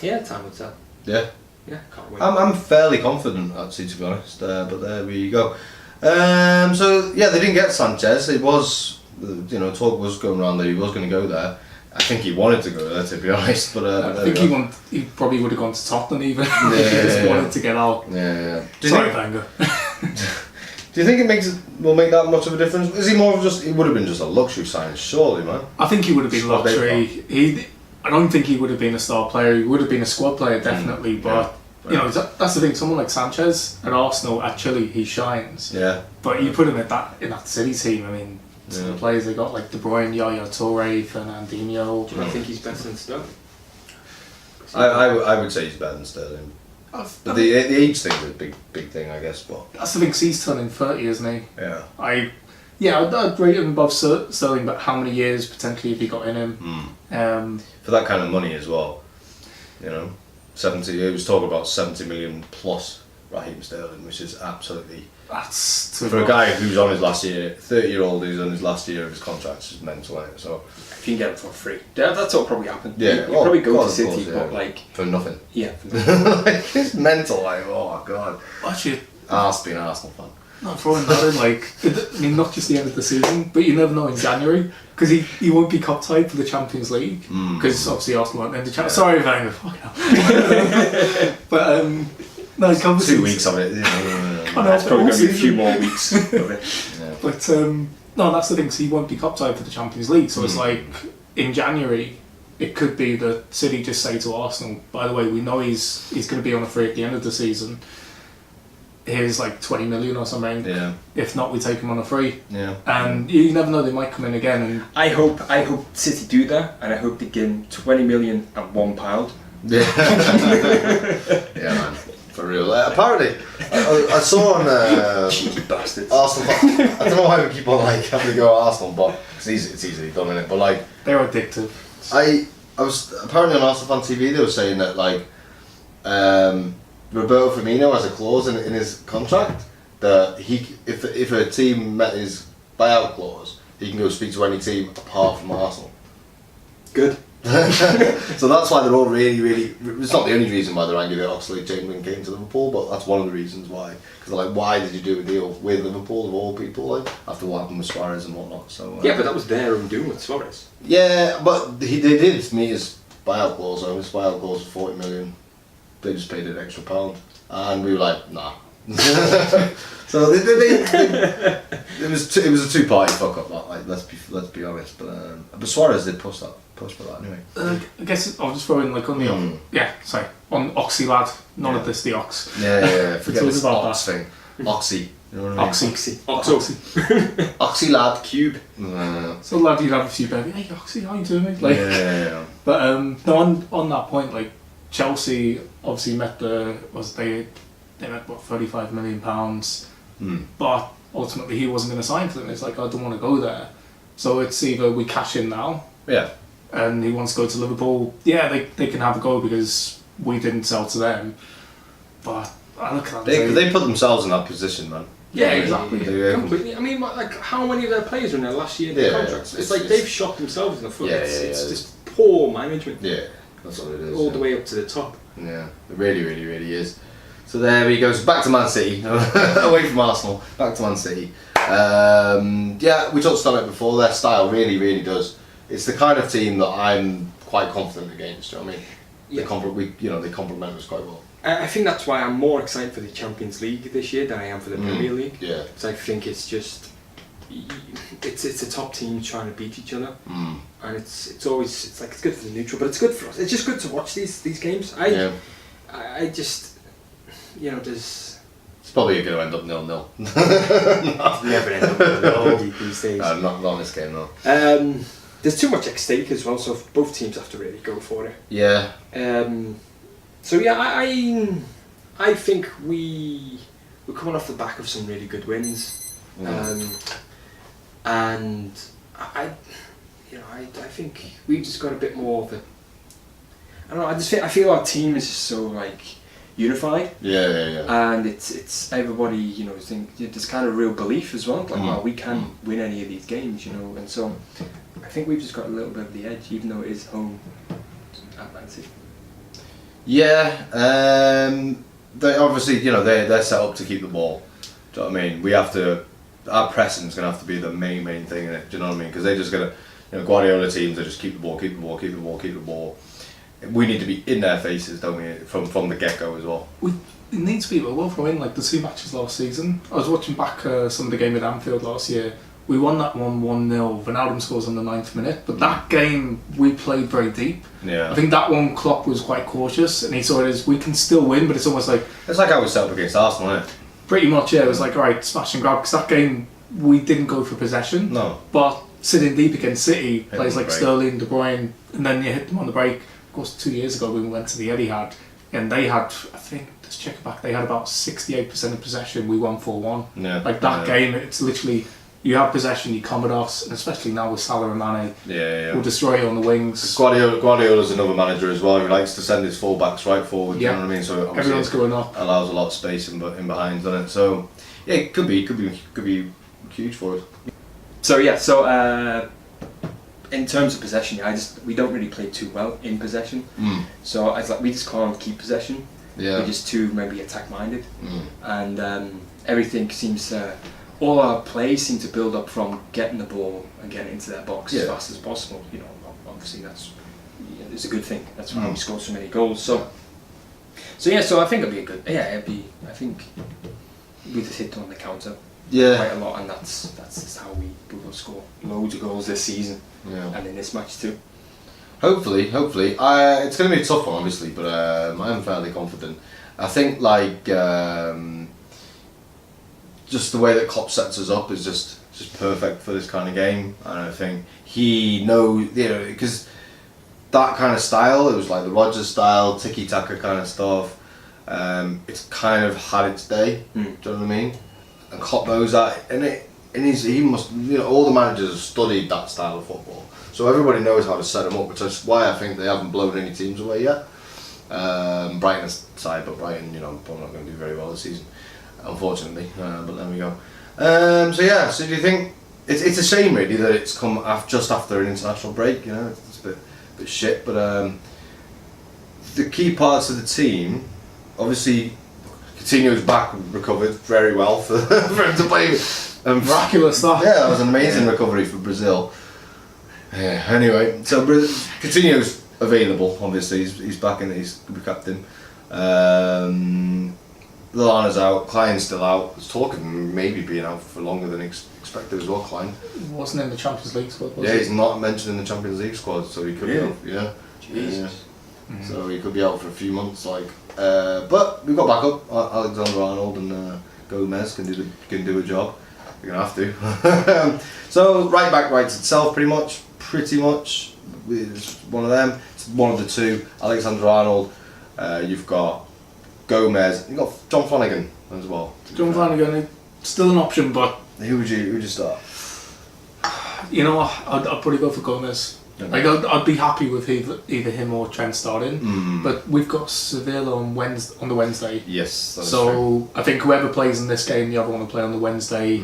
yeah, time will tell. Yeah, can't wait. I'm fairly confident, actually, to be honest. But there we go. So yeah, they didn't get Sanchez. It was, you know, talk was going around that he was going to go there. I think he wanted to go there, to be honest. But I think he probably would have gone to Tottenham even. He just wanted to get out. Yeah. Sorry, Wenger. Do you think will make that much of a difference? Is he more of just? He would have been just a luxury sign, surely, man. I think he would have been luxury. I don't think he would have been a star player. He would have been a squad player, definitely. But you know, that's the thing. Someone like Sanchez at Arsenal, at Chile, he shines. Yeah. But you put him in that City team. I mean, some of the players they got like De Bruyne, Yaya Toure, Fernandinho. Do you think he's better than Sterling? I would say he's better than Sterling. But the age thing is a big thing, I guess. But that's the thing. He's turning 30, isn't he? Yeah. I'd rate him above Sterling, but how many years potentially have he got in him? For that kind of money as well, you know, 70. He was talking about 70 million plus Raheem Sterling, which is absolutely. That's too for much. A guy who's on his last year, 30-year-old who's on his last year of his contract, is mental, isn't it? So if you can get him for free, that's what probably happened. Yeah, you probably go to City, but like for nothing. Yeah, like, it's mental. Like, oh god. Actually, being an Arsenal fan. Not throwing that in, like, I mean, not just the end of the season, but you never know in January, because he won't be cup tied for the Champions League, because obviously Arsenal aren't in the Champions. Sorry, Wenger, fuck hell. But no, it comes 2 weeks of it. That's probably going to be a few more weeks of it. Yeah. But no, that's the thing. So he won't be cup tied for the Champions League. So it's like in January, it could be that City just say to Arsenal, by the way, we know he's going to be on a free at the end of the season. here's like 20 million or something. Yeah. If not, we take him on a free. Yeah. And you never know, they might come in again. And I hope City do that, and I hope they give him 20 million and £1. Yeah. Yeah, man. For real. Apparently, I saw on Cheeky bastards. Arsenal. I don't know why we keep on like having to go at Arsenal, but it's easily done, innit? But like, they're addictive. I was apparently on Arsenal fan TV. They were saying that like Roberto Firmino has a clause in his contract that if a team met his buyout clause, he can go speak to any team apart from Arsenal. Good. So that's why they're all really. It's not the only reason why they're angry that oxlade-chamberlain came to Liverpool, but that's one of the reasons why. Because they're like, why did you do a deal with Liverpool of all people, like after what happened with Suarez and whatnot? So Yeah, but that was their own doing with Suarez. yeah, but they did meet his buyout clause. So his buyout clause was 40 million. They just paid an extra £1, and we were like, nah. So it was a two-party fuck up. That, like, let's be honest. But Suarez did post for that anyway. I guess I'll just throw in like on the on Oxy lad, none of this the ox. Yeah. Forget It's this about ox thing. Oxy. You know what I mean? Oxy. Oxy lad. Cube. So lad, you'd have a few baby. Hey Oxy, how you doing, mate? Like, Yeah. but no, on that point, like Chelsea obviously met they met what £35 million, but ultimately he wasn't going to sign for them. It's like, I don't want to go there, so it's either we cash in now. Yeah. And he wants to go to Liverpool. Yeah, they can have a go because we didn't sell to them. But I look at that. They put themselves in that position, man. Yeah, exactly. Completely. I mean, like, how many of their players are in their last year of their contracts? It's like they've shot themselves in the foot. It's just poor management. Yeah, that's what it is. All the way up to the top. Yeah, it really is. So there he goes, back to Man City, away from Arsenal, back to Man City. Yeah, we touched on it before, their style really does. It's the kind of team that I'm quite confident against, do you know what I mean? Yeah. They complement us quite well. I think that's why I'm more excited for the Champions League this year than I am for the Premier League. Yeah. Because I think it's just, it's a top team trying to beat each other. And it's good for the neutral, but it's good for us. It's just good to watch these games. I just, there's... It's probably going to end up 0-0. Never end up 0-0 these days. Not in this game, no. There's too much at stake as well, so both teams have to really go for it. Yeah. So yeah, I think we're coming off the back of some really good wins, and I think we've just got a bit more of a. I don't know. I feel our team is just so like unified. Yeah. And it's everybody, think there's kind of real belief as well. Like, wow, we can win any of these games, and so I think we've just got a little bit of the edge, even though it is home at Man City. Yeah. They obviously, they're set up to keep the ball. Do you know what I mean? We have to. Our pressing is going to have to be the main thing in it. Do you know what I mean? Because they're just going to, Guardiola teams, they just keep the ball. We need to be in their faces, don't we? From the get-go as well. We need to be, well throw in like the two matches last season. I was watching back some of the game at Anfield last year. We won that one 1-0. Ronaldo scores on the 9th minute. But that game, we played very deep. Yeah. I think that one Klopp was quite cautious, and he saw it as we can still win, but it's almost like... It's like how we set up against Arsenal, isn't it? Pretty much, yeah. It was like, alright, smash and grab. Because that game, we didn't go for possession. No. But sitting deep against City, Hit players like break. Sterling, De Bruyne, and then you hit them on the break. Of course, 2 years ago when we went to the Etihad, and they had, I think, let's check it back, they had about 68% of possession. We won 4-1. Yeah. Like that game, it's literally... You have possession, you come at us, and especially now with Salah and Mane, we'll destroy you on the wings. Guardiola's another manager as well. He likes to send his fullbacks right forward. Yeah. You know what I mean? So Everyone's going up. Allows a lot of space in behind, doesn't it? So yeah, it could be huge for us. So in terms of possession, we don't really play too well in possession. So it's like we just can't keep possession. Yeah. We're just too maybe attack minded, and everything seems. All our plays seem to build up from getting the ball and getting into their box as fast as possible. Obviously it's a good thing. That's why we scored so many goals. So I think it'll be a good. Yeah, I think we just hit on the counter quite a lot, and that's just how we will score loads of goals this season. Yeah. And in this match too. Hopefully. It's going to be a tough one, obviously, but I am fairly confident. I think just the way that Klopp sets us up is just perfect for this kind of game, and I think he knows, because that kind of style, it was like the Rodgers style, tiki-taka kind of stuff. It's kind of had its day. Do you know what I mean? And Klopp knows that, and he must. All the managers have studied that style of football, so everybody knows how to set them up. Which is why I think they haven't blown any teams away yet. Brighton aside, but Brighton, probably not going to do very well this season, unfortunately. But there we go. So do you think it's a shame really that it's come just after an international break? It's a bit shit, but the key parts of the team, obviously, Coutinho's back, recovered very well for him to play. Miraculous stuff. Yeah, that was an amazing recovery for Brazil. Yeah, anyway, so Coutinho's available, obviously, he's back and he's the captain. Lallana's out, Klein's still out. There's talk of him maybe being out for longer than expected as well, Klein. Wasn't in the Champions League squad, was Yeah, he? he's not mentioned in the Champions League squad, so he could be out. Yeah. Jesus. Yeah. So he could be out for a few months, but we've got backup. Alexander-Arnold and Gomez can do a job. You're gonna have to. So right back writes itself pretty much. It's one of them. It's one of the two. Alexander-Arnold. You've got Gomez. You've got John Flanagan as well. John Flanagan, still an option, but Who would you start? you know what? I'd probably go for Gomez. Okay. I'd be happy with either him or Trent starting, but we've got Sevilla on the Wednesday. Yes. That is So true. I think whoever plays in this game, the other one will play on the Wednesday.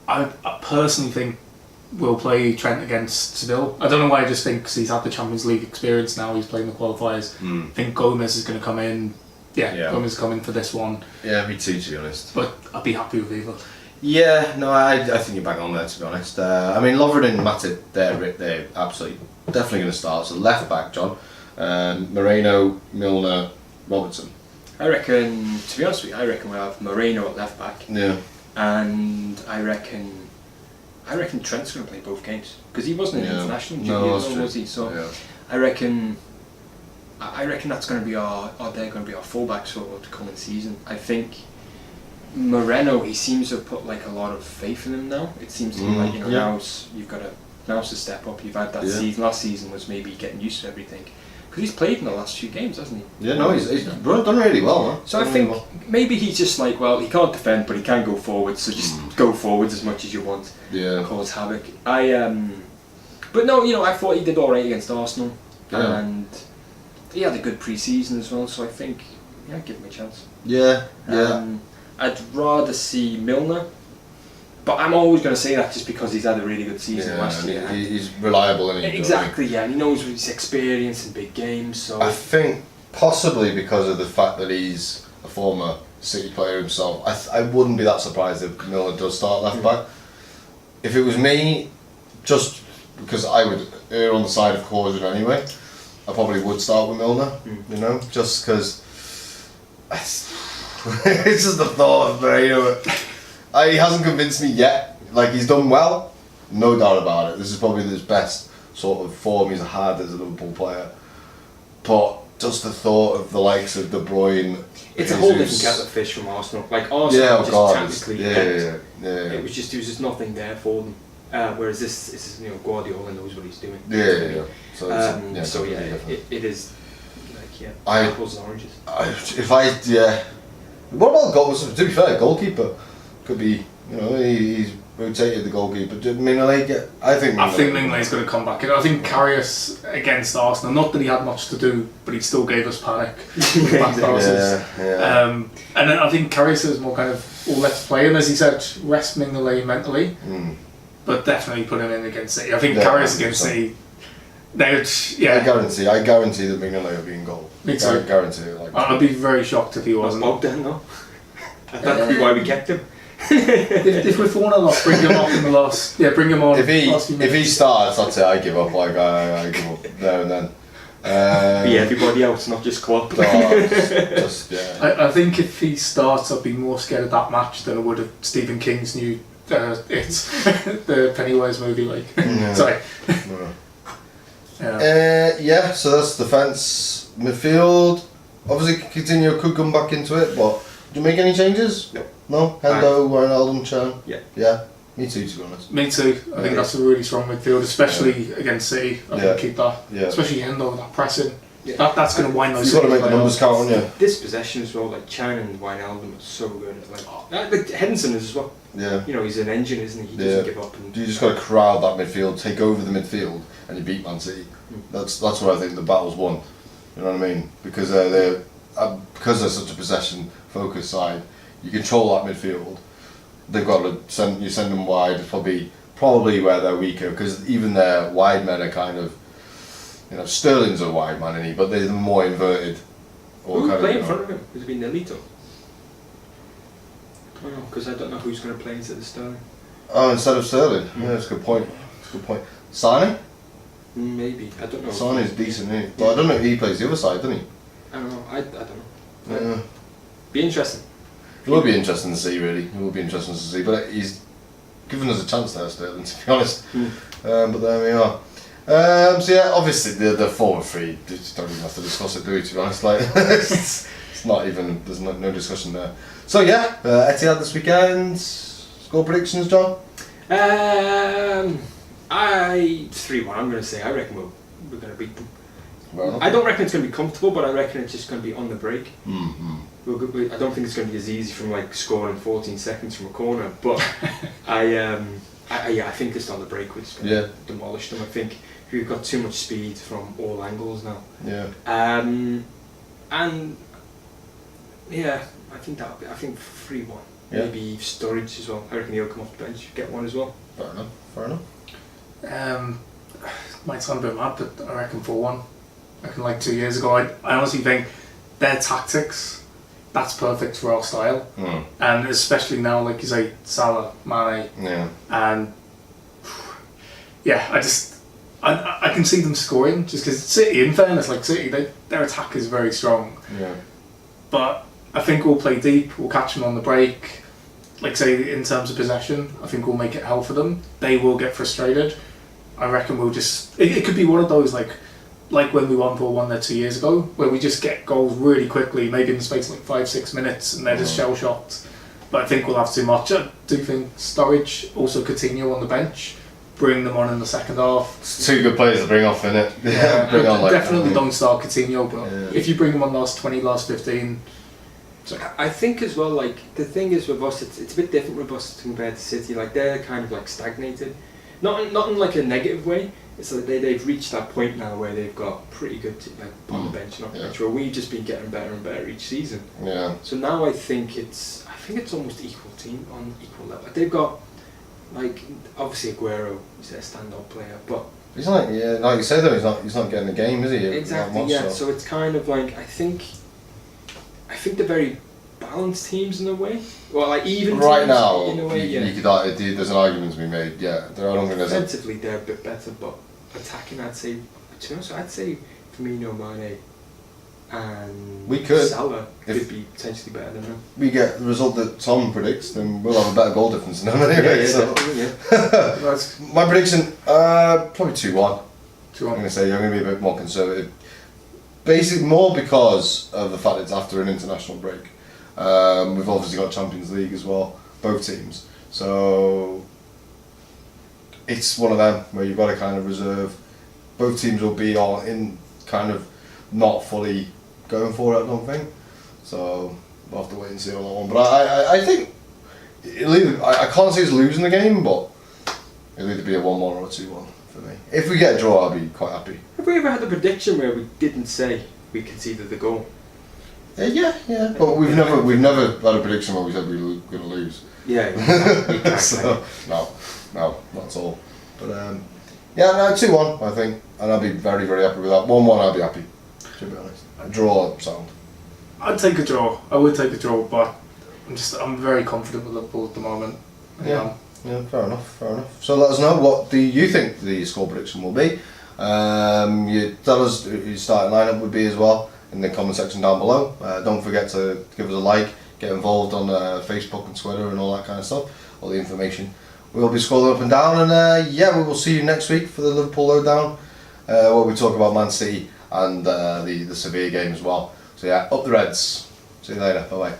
I personally think we'll play Trent against Seville. I don't know why. I just think because he's had the Champions League experience now, he's playing the qualifiers. I think Gomez is going to come in. Yeah, Gomez is coming for this one. Yeah, me too, to be honest. But I'd be happy with either. Yeah, no, I think you're bang on there, to be honest. I mean, Lovren and Matip, they're absolutely definitely going to start. So left back, John, Moreno, Milner, Robertson. I reckon, to be honest with you, I reckon we'll have Moreno at left back. Yeah. And I reckon Trent's going to play both games because he wasn't in the international No, junior, was he? So yeah. I reckon that's going to be they're going to be our fullbacks for the coming season. I think Moreno, he seems to have put like a lot of faith in him now. It seems to be like now's the step up. You've had that season. Last season was maybe getting used to everything because he's played in the last few games, hasn't he? Yeah, no, he's done really well, man. So I think maybe he's just like, well, he can't defend, but he can go forward. So just go forwards as much as you want. Yeah. Cause havoc. But no, I thought he did all right against Arsenal, and he had a good pre-season as well. So I think, give him a chance. Yeah. I'd rather see Milner, but I'm always going to say that just because he's had a really good season last year. He's reliable, isn't he? Exactly, and he knows his experience in big games. So I think possibly because of the fact that he's a former City player himself, I wouldn't be that surprised if Milner does start left back. If it was me, just because I would err on the side of caution anyway, I probably would start with Milner. Just because. It's just the thought of Moreno. He hasn't convinced me yet. Like, he's done well, no doubt about it. This is probably his best sort of form he's had as a Liverpool player. But just the thought of the likes of De Bruyne. It's a whole different kettle of fish from Arsenal. Like Arsenal, tactically, it was just nothing there for them. Whereas this is Guardiola knows what he's doing. Yeah. So it is like apples and oranges. What about goals? To be fair, goalkeeper could be. He's rotated the goalkeeper. I think Mignolet's going to come back. I think Karius against Arsenal. Not that he had much to do, but he still gave us panic. Back passes. And then I think Karius is more kind of let's play him, as he said, rest Mignolet mentally, but definitely put him in against City. I think Karius against City. I guarantee that Mignolet will be in goal. Me too. I guarantee it. I'd be very shocked if he wasn't. Bogdan, no. That'd be why we kept him. if we're 4-0 off, bring him off in the last. Yeah, bring him on. If he starts, I'd say I give up. I give up there and then. Everybody else, not just Klopp. I think if he starts, I'd be more scared of that match than I would of Stephen King's new it's the Pennywise movie. Sorry. So that's defence. Midfield, obviously Coutinho could come back into it, but you make any changes? No. No? Hendo, Wijnaldum, Chan? Yeah. Yeah, me too, to be honest. Me too. I think that's a really strong midfield, especially against City. I think keep that. Yeah. Especially Hendo with that pressing. Yeah. That's going to wind those. You've got to make the numbers count, on you. This possession as well, like Chan and Wijnaldum are so good. Like Henderson is as well. Yeah. You know, he's an engine, isn't he? He doesn't give up. And You just got to crowd that midfield, take over the midfield, and you beat Man City. That's where I think the battle's won. You know what I mean? Because they're such a possession-focused side, you control that midfield. They've got to send them wide. It's probably where they're weaker, because even their wide men are kind of, you know, Sterling's a wide man, isn't he? But they're more inverted. Who would play in front of him? Would it be Nelito? I don't know, because I don't know who's going to play instead of Sterling. Oh, instead of Sterling? Yeah, that's a good point. Sane? Maybe. I don't know. Sane's decent, isn't he? But I don't know if he plays the other side, doesn't he? I don't know. I don't know. Yeah. Be interesting. It will be interesting to see, really. It will be interesting to see. But he's given us a chance there, Sterling, to be honest. But there we are. So yeah, obviously the forward three, just don't even have to discuss it, do we, to be honest? Like, it's not even, there's no discussion there. So yeah, Etihad this weekend. Score predictions, John? 3-1, I'm going to say. I reckon we're going to beat them. I don't reckon it's going to be comfortable, but I reckon it's just going to be on the break. I don't think it's going to be as easy from like scoring 14 seconds from a corner, but I think it's on the break. We're just going to demolish them. I think we've got too much speed from all angles now. Yeah. And yeah, I think 3-1. Yeah. Maybe Sturridge as well. I reckon he'll come off the bench, get one as well. Fair enough. Might sound a bit mad, but I reckon 4-1. I reckon like 2 years ago, I honestly think their tactics, that's perfect for our style. And especially now, like you say, Salah, Mane. Yeah. And yeah, I can see them scoring just because City, in fairness, like City, their attack is very strong. Yeah. But I think we'll play deep, we'll catch them on the break. Like say, in terms of possession, I think we'll make it hell for them. They will get frustrated. I reckon we'll just... It could be one of those, like when we won 4-1 there 2 years ago, where we just get goals really quickly, maybe in the space of like 5-6 minutes, and they're just shell-shocked. But I think we'll have too much. I do think Sturridge, also Coutinho on the bench, bring them on in the second half. It's two good players to bring off, innit? Yeah, bring on, like, definitely don't start Coutinho, but if you bring them on last 20, last 15... I think as well, like, the thing is with us, it's a bit different with us compared to City. Like, they're kind of like stagnated. Not in like a negative way. It's like they've reached that point now where they've got pretty good on the bench and off the bench, where we've just been getting better and better each season. Yeah. So now I think it's almost equal team on equal level. They've got, like, obviously Aguero is their standout player, but he's not. Yeah, like you say though, he's not getting the game, is he? Exactly. Yeah. So it's kind of like I think they're very balanced teams in a way. Well, like even right teams now, in a way, you could there's an argument to be made. Yeah, I don't think there's defensively they're a bit better, but attacking, I'd say, to be honest, I'd say Firmino, Mane, and Salah could be potentially better than them. We get the result that Tom predicts, then we'll have a better goal difference than them anyway. My prediction, probably 2-1. I'm going to say I'm going to be a bit more conservative. Basically, more because of the fact it's after an international break. We've obviously got Champions League as well, both teams. So it's one of them where you've got to kind of reserve. Both teams will be all in kind of not fully going for it, I don't think. So we'll have to wait and see on that one. But I think I can't say it's losing the game, but it'll either be a 1-1 or a 2-1 for me. If we get a draw, I'll be quite happy. Have we ever had a prediction where we didn't say we conceded the goal? Yeah. But we've never had a prediction where we said we were going to lose. Yeah. So, no, that's all. But 2-1 I think, and I'll be very, very happy with that. 1-1 I'll be happy, to be honest. A draw sound. I'd take a draw. I would take a draw, but I'm very confident with Liverpool at the moment. Yeah, fair enough. So let us know, what do you think the score prediction will be? You tell us who your starting lineup would be as well in the comment section down below. Don't forget to give us a like, get involved on Facebook and Twitter and all that kind of stuff. All the information. We'll be scrolling up and down, and we will see you next week for the Liverpool Lowdown, where we talk about Man City and the Sevilla game as well. So up the Reds. See you later. Bye bye.